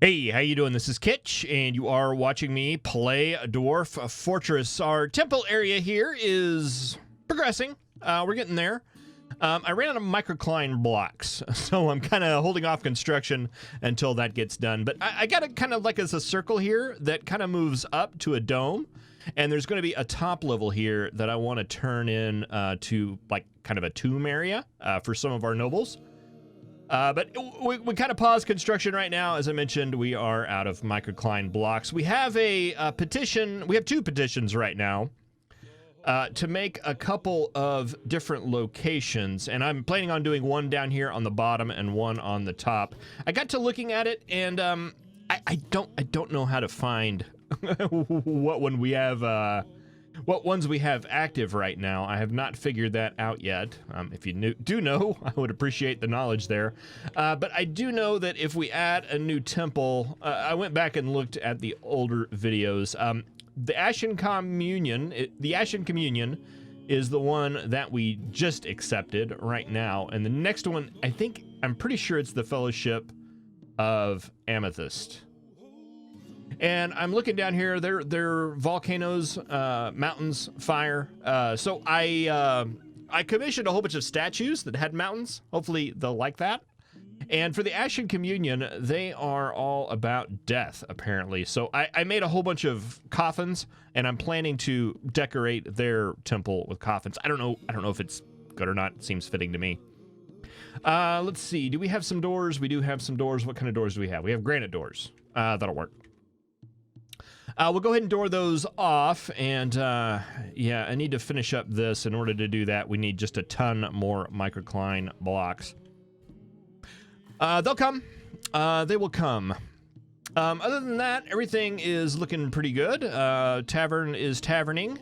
Hey, how you doing? This is Kitch, and you are watching me play Dwarf Fortress. Our temple area here is progressing. We're getting there. I ran out of microcline blocks, so I'm kind of holding off construction until that gets done. But I got it kind of like as a circle here that kind of moves up to a dome, and there's going to be a top level here that I want to turn in to like kind of a tomb area for some of our nobles. But we kind of paused construction right now. As I mentioned, we are out of microcline blocks. We have a petition. We have two petitions right now to make a couple of different locations. And I'm planning on doing one down here on the bottom and one on the top. I got to looking at it, and I don't know how to find what ones we have active right now. I have not figured that out yet. If you do know, I would appreciate the knowledge there. But I do know that if we add a new temple, I went back and looked at the older videos. The Ashen Communion is the one that we just accepted right now. And the next one, I'm pretty sure it's the Fellowship of Amethyst. And I'm looking down here, they're volcanoes, mountains, fire. So I commissioned a whole bunch of statues that had mountains. Hopefully they'll like that. And for the Ashen Communion, they are all about death, apparently. So I made a whole bunch of coffins, and I'm planning to decorate their temple with coffins. I don't know if it's good or not. It seems fitting to me. Let's see. Do we have some doors? We do have some doors. What kind of doors do we have? We have granite doors. That'll work. We'll go ahead and door those off, and yeah, I need to finish up this. In order to do that, we need just a ton more microcline blocks. They'll come. They will come. Other than that, everything is looking pretty good. Tavern is taverning.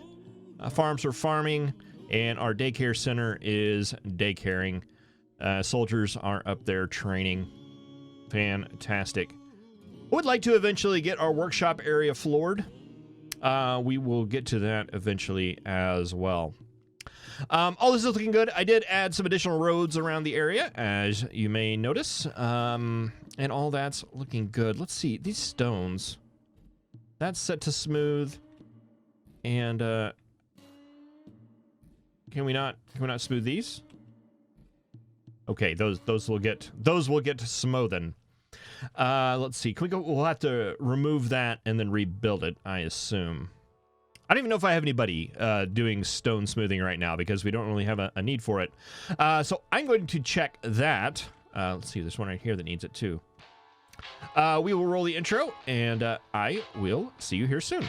Farms are farming, and our daycare center is daycaring. Soldiers are up there training. Fantastic. Would like to eventually get our workshop area floored. We will get to that eventually as well. All this is looking good. I did add some additional roads around the area, as you may notice. And all that's looking good. Let's see, these stones. That's set to smooth. And can we not smooth these? Okay, those will get smoothen. Let's see. Can we go? We'll have to remove that and then rebuild it, I assume. I don't even know if I have anybody doing stone smoothing right now because we don't really have a need for it. So I'm going to check that. Let's see. There's one right here that needs it too. We will roll the intro, and I will see you here soon.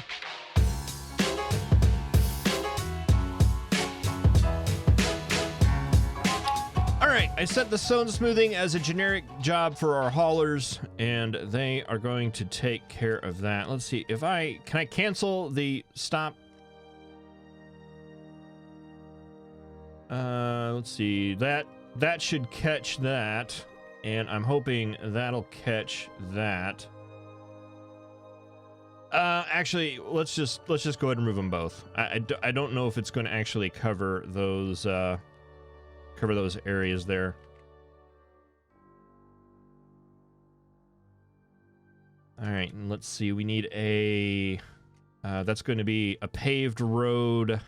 Alright, I set the stone smoothing as a generic job for our haulers, and they are going to take care of that. Let's see, can I cancel the stop? Let's see, that should catch that, and I'm hoping that'll catch that. Actually, let's just go ahead and remove them both. I don't know if it's going to actually cover those, areas there. All right, and let's see. We need that's going to be a paved road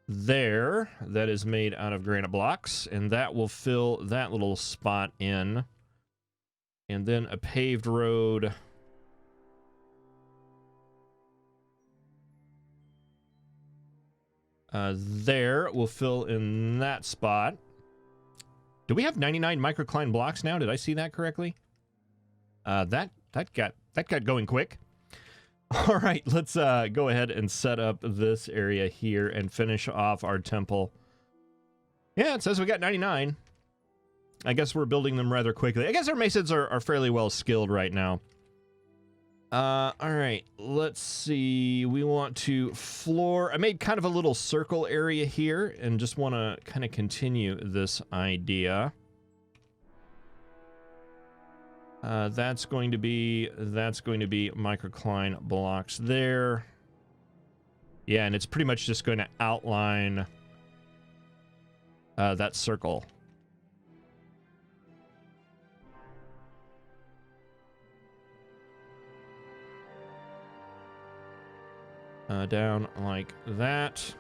there that is made out of granite blocks, and that will fill that little spot in. And then a paved road there will fill in that spot. Do we have 99 microcline blocks now? Did I see that correctly? That got going quick. All right, let's go ahead and set up this area here and finish off our temple. Yeah, it says we got 99. I guess we're building them rather quickly. I guess our masons are fairly well skilled right now. All right, let's see. We want to floor. I made kind of a little circle area here and just want to kind of continue this idea. That's going to be microcline blocks there. Yeah, and it's pretty much just going to outline that circle. down like that.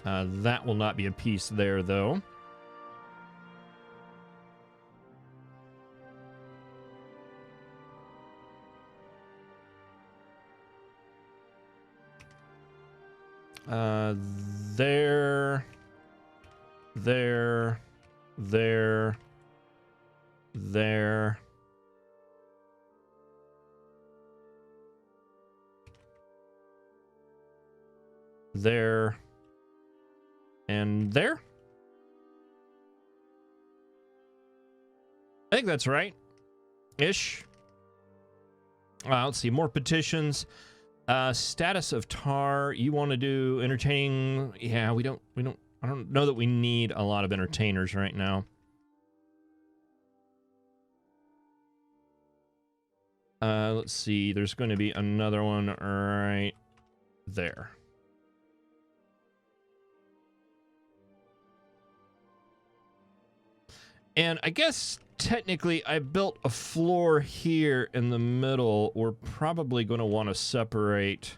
That will not be a piece there, though. There, there, there, there. There. And there. I think that's right. Ish. Let's see. More petitions. Status of tar. You want to do entertaining? Yeah, I don't know that we need a lot of entertainers right now. Let's see. There's going to be another one right there. And I guess technically I built a floor here in the middle. We're probably going to want to separate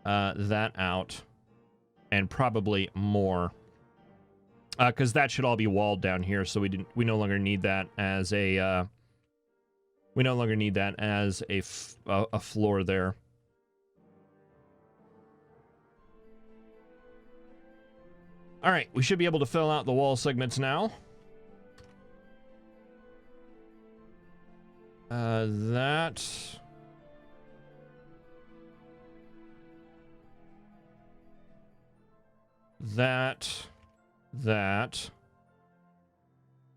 that out, and probably more, because that should all be walled down here. So we no longer need that as a a floor there. All right, we should be able to fill out the wall segments now. That.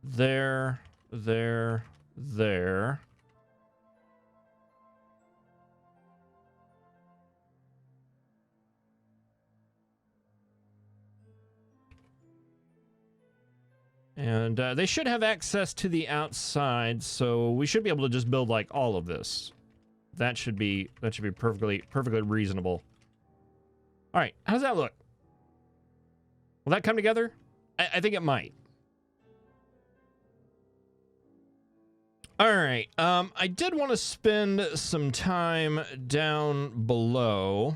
There. And they should have access to the outside, so we should be able to just build like all of this. That should be perfectly reasonable. All right, how's that look? Will that come together? I think it might. All right, I did want to spend some time down below.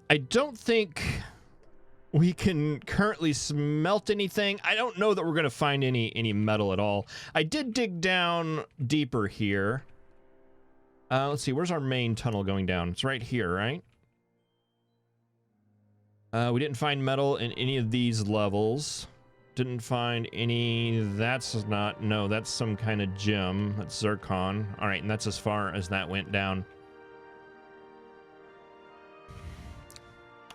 I don't think we can currently smelt anything. I don't know that we're going to find any metal at all. I did dig down deeper here. Let's see, where's our main tunnel going down? It's right here, right? We didn't find metal in any of these levels. Didn't find any. That's not, no, that's some kind of gem. That's zircon. All right, and that's as far as that went down.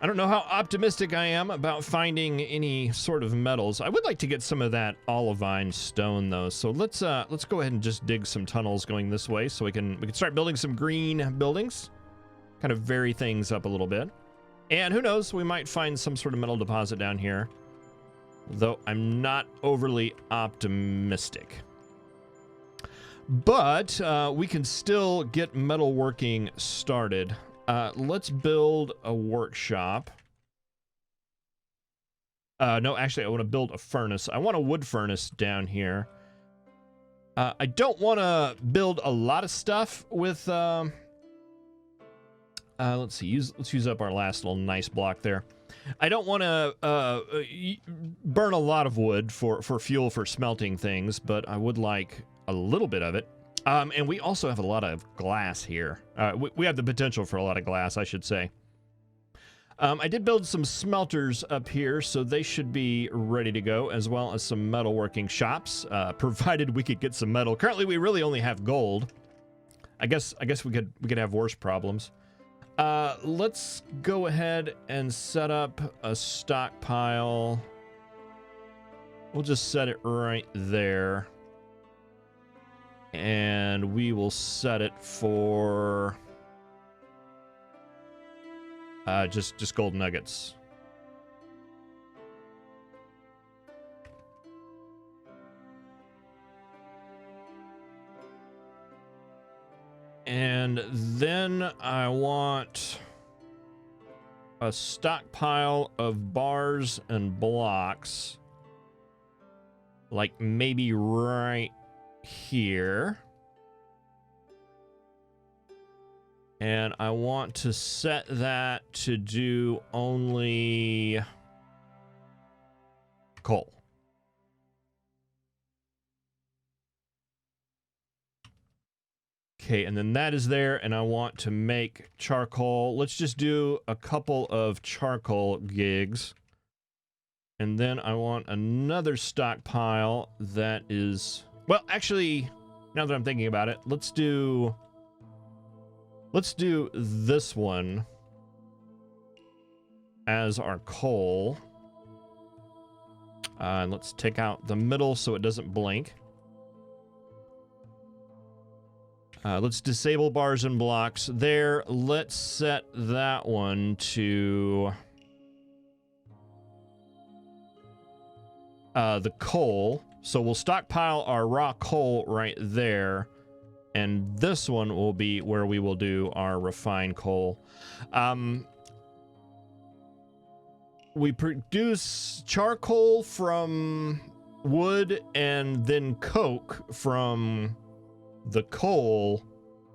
I don't know how optimistic I am about finding any sort of metals. I would like to get some of that olivine stone though. So let's go ahead and just dig some tunnels going this way so we can start building some green buildings. Kind of vary things up a little bit. And who knows, we might find some sort of metal deposit down here. Though I'm not overly optimistic. But we can still get metalworking started. Let's build a workshop. No, actually, I want to build a furnace. I want a wood furnace down here. I don't want to build a lot of stuff with... let's see. Let's use up our last little nice block there. I don't want to burn a lot of wood for fuel for smelting things, but I would like a little bit of it. And we also have a lot of glass here. We have the potential for a lot of glass, I should say. I did build some smelters up here, so they should be ready to go, as well as some metalworking shops, provided we could get some metal. Currently, we really only have gold. I guess we could have worse problems. Let's go ahead and set up a stockpile. We'll just set it right there. And we will set it for just gold nuggets. And then I want a stockpile of bars and blocks, like maybe right here. And I want to set that to do only coal. Okay, and then that is there, and I want to make charcoal. Let's just do a couple of charcoal gigs. And then I want another stockpile that is... Well, actually, now that I'm thinking about it, let's do this one as our coal. And let's take out the middle so it doesn't blink. Let's disable bars and blocks there. Let's set that one to the coal. So we'll stockpile our raw coal right there. And this one will be where we will do our refined coal. We produce charcoal from wood and then coke from the coal,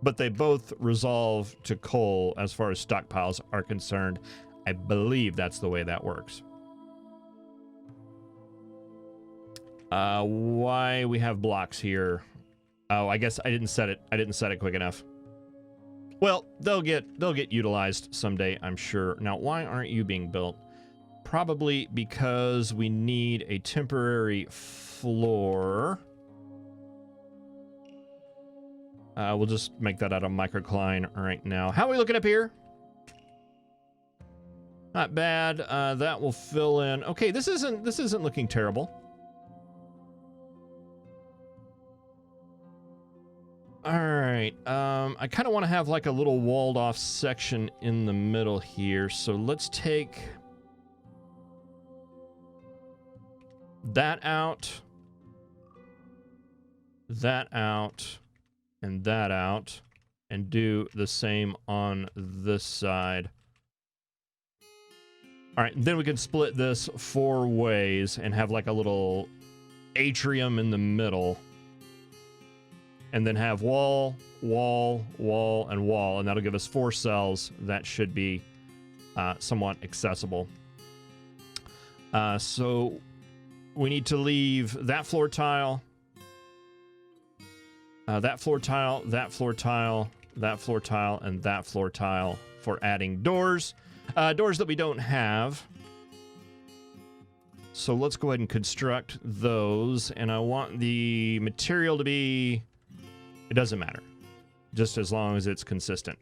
but they both resolve to coal as far as stockpiles are concerned. I believe that's the way that works. Why we have blocks here? Oh, I guess I didn't set it quick enough. Well, they'll get utilized someday, I'm sure. Now, why aren't you being built? Probably because we need a temporary floor. We'll just make that out of microcline right now. How are we looking up here? Not bad. That will fill in. Okay, this isn't looking terrible. All right. I kind of want to have like a little walled off section in the middle here. So let's take that out, and that out, and do the same on this side. All right, then we can split this 4 ways and have like a little atrium in the middle. And then have wall, wall, wall, and wall, and that'll give us 4 cells. That should be somewhat accessible. So we need to leave that floor tile, that floor tile, that floor tile, that floor tile, and that floor tile for adding doors. Doors that we don't have. So let's go ahead and construct those. And I want the material to be... It doesn't matter, just as long as it's consistent.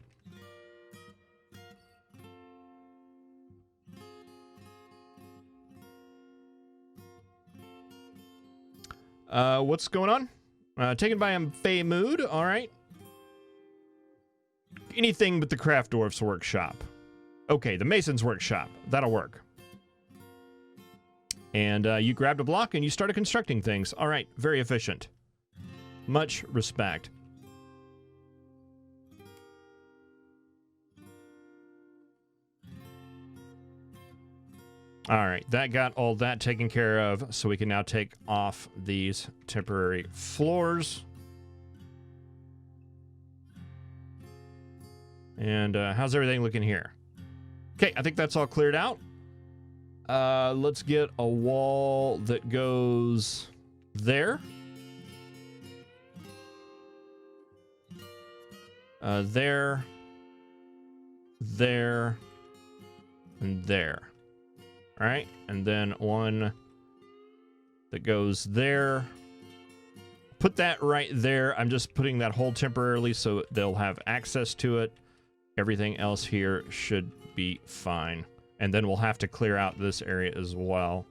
What's going on? Taken by Fey Mood, all right. Anything but the Craft Dwarf's workshop. Okay, the Mason's workshop. That'll work. And you grabbed a block and you started constructing things. All right, very efficient. Much respect. All right, that got all that taken care of, so we can now take off these temporary floors. And how's everything looking here? Okay, I think that's all cleared out. Let's get a wall that goes there. There, there, and there. All right, and then one that goes there. Put that right there. I'm just putting that hole temporarily so they'll have access to it. Everything else here should be fine. And then we'll have to clear out this area as well.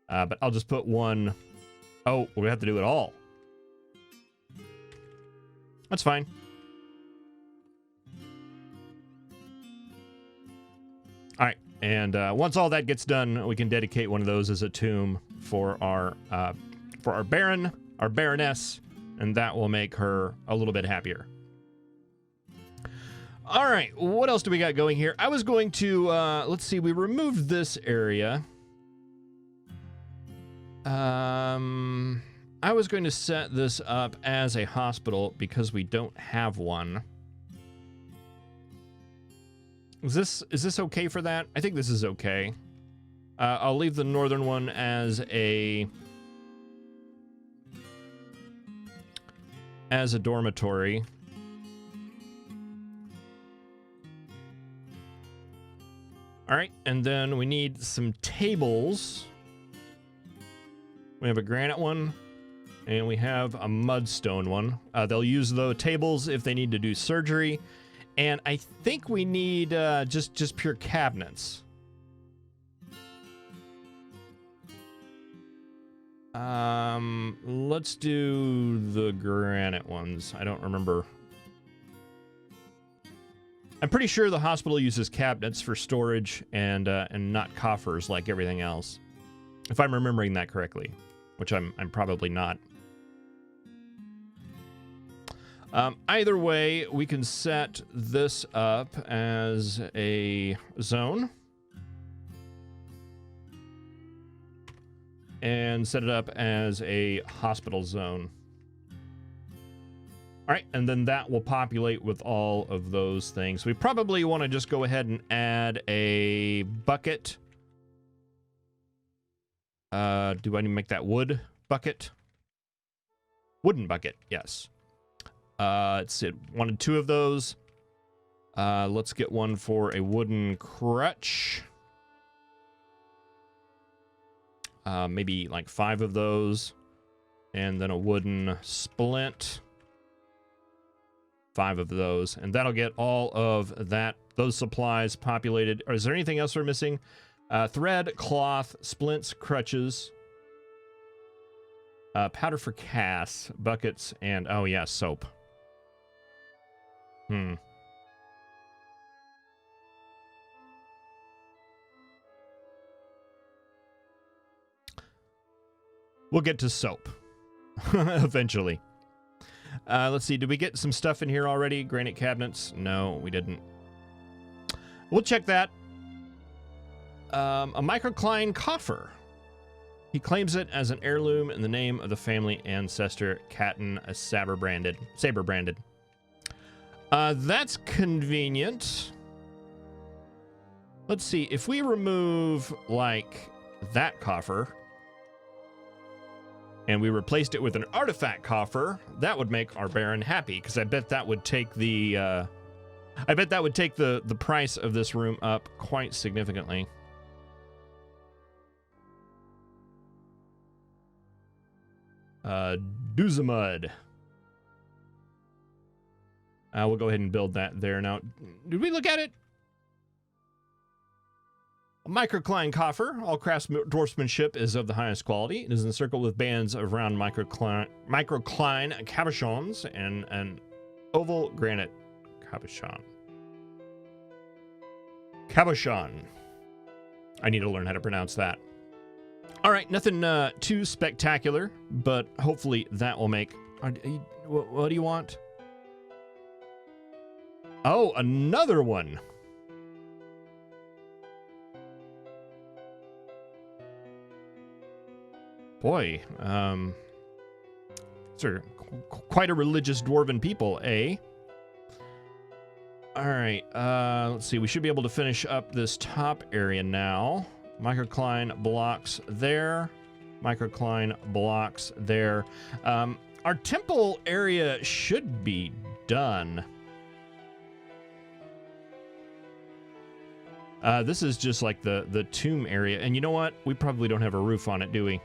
But I'll just put one. Oh, we have to do it all. That's fine. All right, and once all that gets done, we can dedicate one of those as a tomb for our Baron, our Baroness, and that will make her a little bit happier. All right, what else do we got going here? I was going to, let's see, we removed this area. I was going to set this up as a hospital because we don't have one. Is this okay for that? I think this is okay. I'll leave the northern one as a dormitory. All right, and then we need some tables. We have a granite one, and we have a mudstone one. They'll use the tables if they need to do surgery, and I think we need just pure cabinets. Let's do the granite ones. I don't remember. I'm pretty sure the hospital uses cabinets for storage and not coffers like everything else, if I'm remembering that correctly, which I'm probably not. Either way, we can set this up as a zone and set it up as a hospital zone. All right, and then that will populate with all of those things. We probably want to just go ahead and add a bucket. Do I need to make that wood bucket? Wooden bucket, yes. It's it wanted 2 of those. Let's get one for a wooden crutch. Maybe like 5 of those. And then a wooden splint. 5 of those, and that'll get all of those supplies populated. Or is there anything else we're missing? Thread, cloth, splints, crutches, powder for casts, buckets, and oh yeah, soap. We'll get to soap eventually. Let's see, did we get some stuff in here already? Granite cabinets? No, we didn't. We'll check that. A microcline coffer. He claims it as an heirloom in the name of the family ancestor, Catton Saber branded. That's convenient. Let's see, if we remove, like, that coffer, and we replaced it with an artifact coffer, that would make our Baron happy, because I bet that would take the the price of this room up quite significantly. Doozamud. We'll go ahead and build that there. Now, did we look at it? A microcline coffer. All craftsmanship is of the highest quality. It is encircled with bands of round microcline cabochons and an oval granite cabochon. Cabochon. I need to learn how to pronounce that. All right, nothing too spectacular, but hopefully that will make... What do you want? Oh, another one. Boy, these are quite a religious dwarven people, eh? All right, let's see. We should be able to finish up this top area now. Microcline blocks there. Microcline blocks there. Our temple area should be done. This is just like the tomb area. And you know what? We probably don't have a roof on it, do we?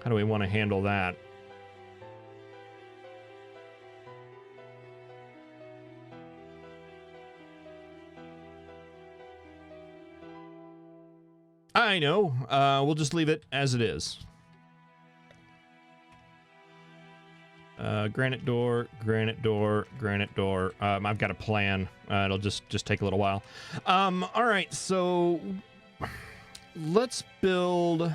How do we want to handle that? I know. We'll just leave it as it is. Granite door, granite door, granite door. I've got a plan. It'll just take a little while. All right, so let's build...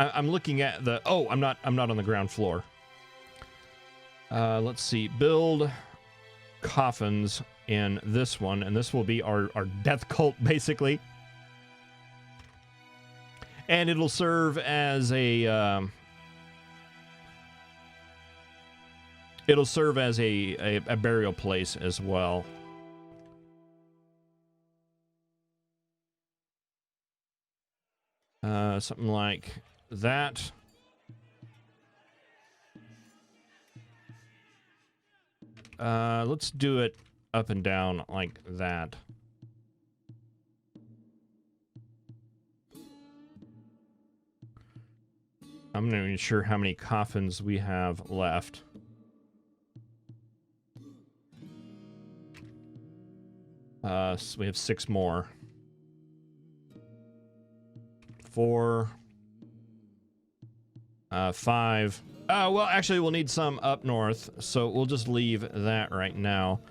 I'm looking at the... Oh, I'm not on the ground floor. Let's see. Build coffins in this one, and this will be our death cult, basically. And it'll serve as a... it'll serve as a burial place as well. Something like that. Let's do it up and down like that. I'm not even sure how many coffins we have left. So we have 6 more. 4, 5. Well, actually, we'll need some up north, so we'll just leave that right now.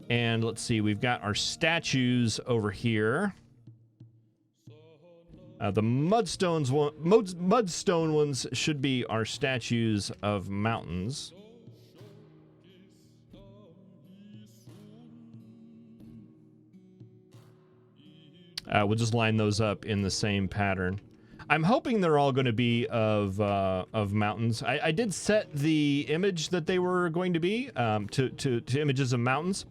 And let's see, we've got our statues over here. The mudstone ones should be our statues of mountains. We'll just line those up in the same pattern. I'm hoping they're all going to be of mountains. I did set the image that they were going to be to images of mountains.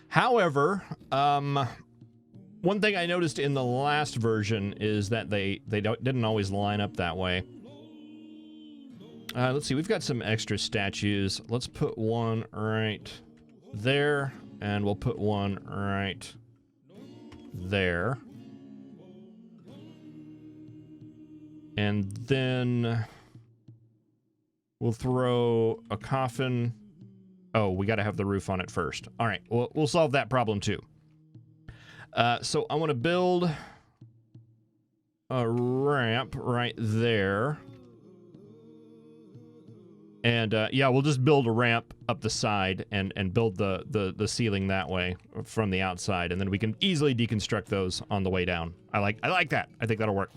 However, one thing I noticed in the last version is that they didn't always line up that way. Let's see, we've got some extra statues. Let's put one right there, and we'll put one right there. And then we'll throw a coffin. Oh, we got to have the roof on it first. All right, we'll solve that problem too. So I want to build a ramp right there. And yeah, we'll just build a ramp up the side and build the ceiling that way from the outside, and then we can easily deconstruct those on the way down. I like that. I think that'll work.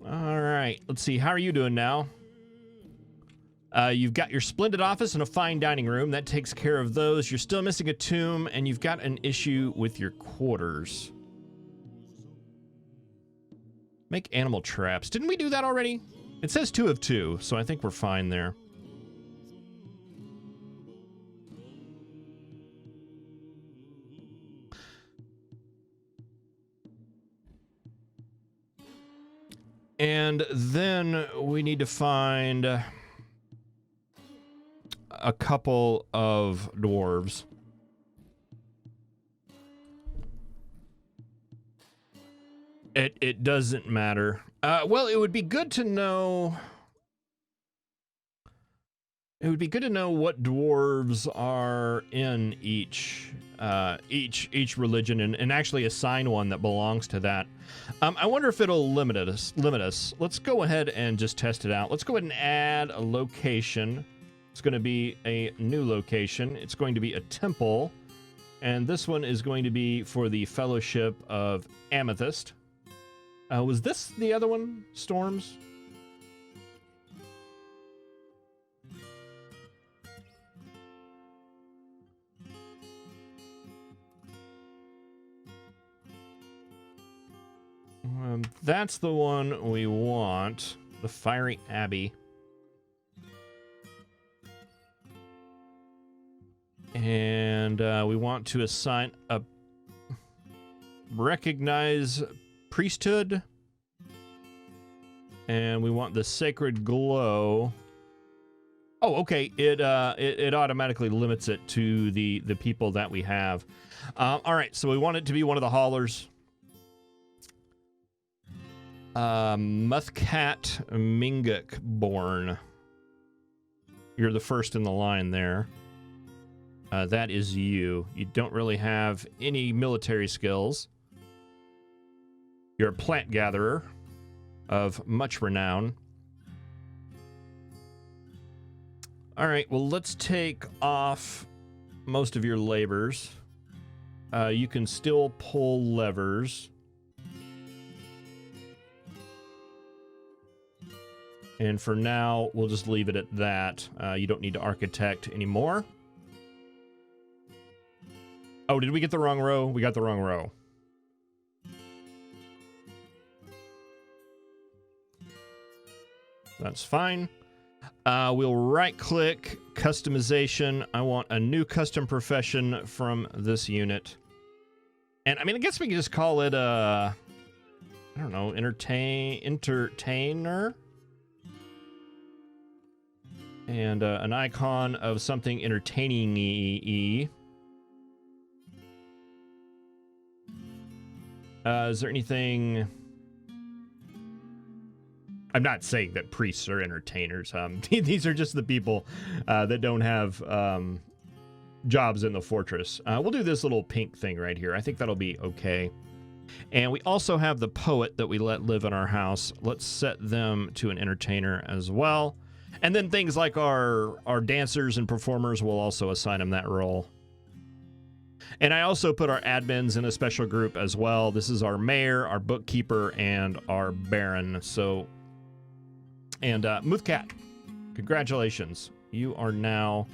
All right, let's see. How are you doing now? You've got your splendid office and a fine dining room. That takes care of those. You're still missing a tomb, and you've got an issue with your quarters. Make animal traps. Didn't we do that already? It says 2 of 2, so I think we're fine there. And then we need to find a couple of dwarves. It doesn't matter. Well, it would be good to know. It would be good to know what dwarves are in each religion, and actually assign one that belongs to that. I wonder if it'll limit us. Let's go ahead and just test it out. Let's go ahead and add a location. It's going to be a new location. It's going to be a temple, and this one is going to be for the Fellowship of Amethyst. Was this the other one? Storms? That's the one we want. The Fiery Abbey. And we want to assign a recognize priesthood, and we want the sacred glow. Oh, okay. It automatically limits it to the people that we have. All right, so we want it to be one of the haulers. Muthcat Minguk born. You're the first in the line there. That is you. You don't really have any military skills. You're a plant gatherer of much renown. All right, well, let's take off most of your labors. You can still pull levers. And for now, we'll just leave it at that. You don't need to architect anymore. Oh, did we get the wrong row? We got the wrong row. That's fine. We'll right-click customization. I want a new custom profession from this unit. And I mean, I guess we can just call it I don't know, entertainer. And an icon of something entertaining-y. Is there anything... I'm not saying that priests are entertainers. These are just the people that don't have jobs in the fortress. We'll do this little pink thing right here. I think that'll be okay. And we also have the poet that we let live in our house. Let's set them to an entertainer as well. And then things like our dancers and performers, we'll also assign them that role. And I also put our admins in a special group as well. This is our mayor, our bookkeeper, and our baron. So, and Muthcat, congratulations. You are now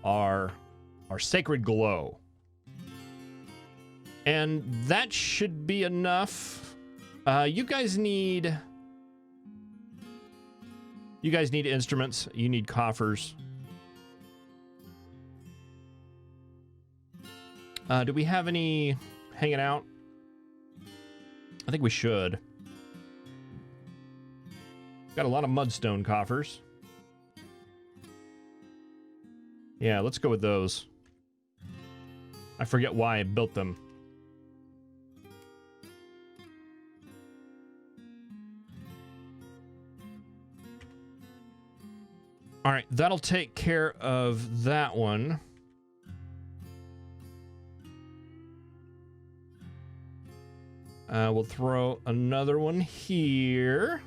our sacred glow. And that should be enough. You guys need instruments. You need coffers. Do we have any hanging out? I think we should. Got a lot of mudstone coffers. Yeah, let's go with those. I forget why I built them. All right, that'll take care of that one. We'll throw another one here.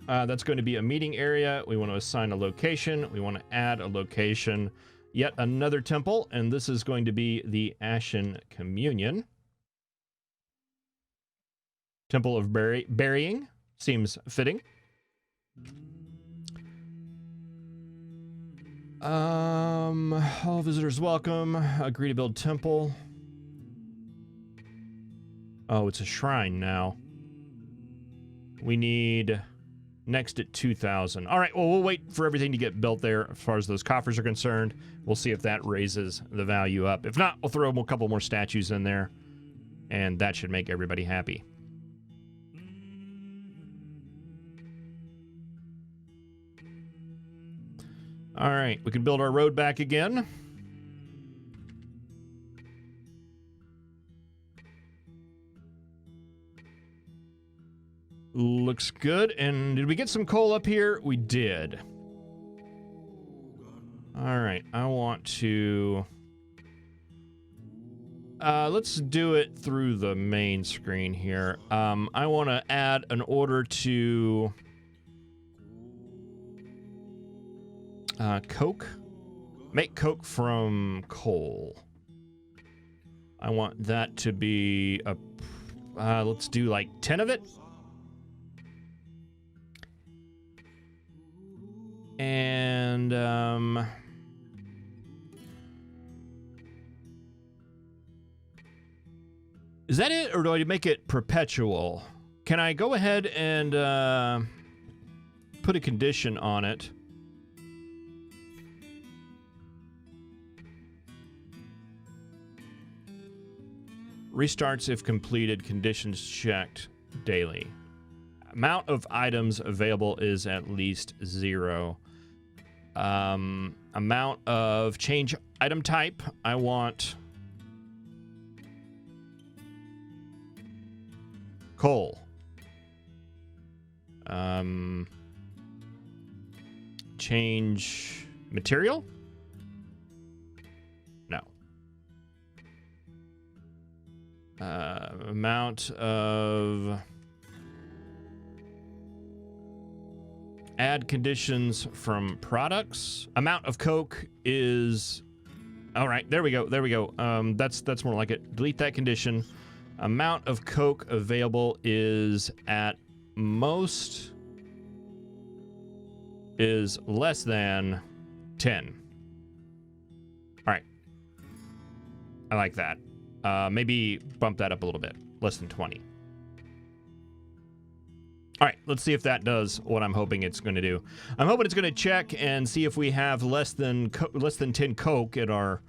That's going to be a meeting area. We want to assign a location. We want to add a location. Yet another temple, and this is going to be the Ashen Communion. Temple of Burying seems fitting. All visitors welcome. Agree to build temple. Oh, it's a shrine now. We need next at 2,000. All right, well, we'll wait for everything to get built there as far as those coffers are concerned. We'll see if that raises the value up. If not, we'll throw a couple more statues in there, and that should make everybody happy. All right, we can build our road back again. Looks good. And did we get some coal up here? We did. All right, I want to... let's do it through the main screen here. I want to add an order to... coke. Make coke from coal. I want that to be a... let's do like 10 of it. And, is that it, or do I make it perpetual? Can I go ahead and, put a condition on it? Restarts if completed, conditions checked daily. Amount of items available is at least 0. Amount of change item type, I want coal. Change material? No. Amount of... Add conditions from products. Amount of coke is... All right, there we go, there we go. That's more like it. Delete that condition. Amount of coke available is at most is less than 10. All right. I like that. Maybe bump that up a little bit. Less than 20. All right, let's see if that does what I'm hoping it's going to do. I'm hoping it's going to check and see if we have less than 10 coke in our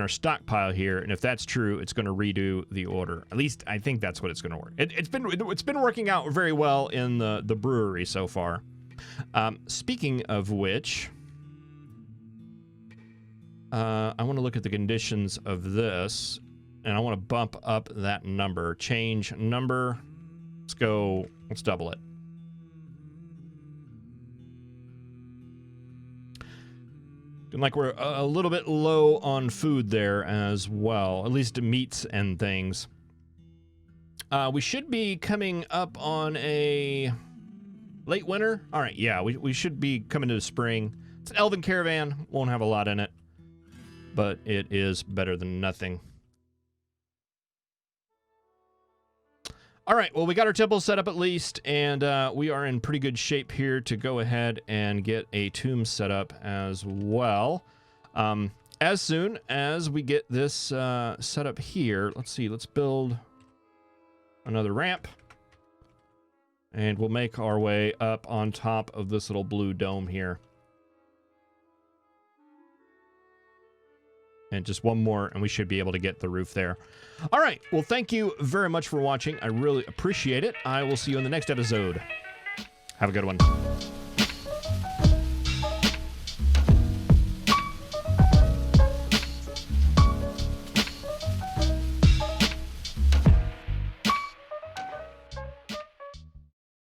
stockpile here, and if that's true, it's going to redo the order. At least I think that's what it's going to work. It's been working out very well in the brewery so far. Speaking of which, I want to look at the conditions of this, and I want to bump up that number. Change number. Let's double it. And like we're a little bit low on food there as well, at least meats and things. We should be coming up on a late winter. All right, yeah, we should be coming to the spring. It's an elven caravan, won't have a lot in it, but it is better than nothing. All right, well, we got our temple set up at least, and we are in pretty good shape here to go ahead and get a tomb set up as well. As soon as we get this set up here, let's see, let's build another ramp, and we'll make our way up on top of this little blue dome here. And just one more, and we should be able to get the roof there. All right. Well, thank you very much for watching. I really appreciate it. I will see you in the next episode. Have a good one.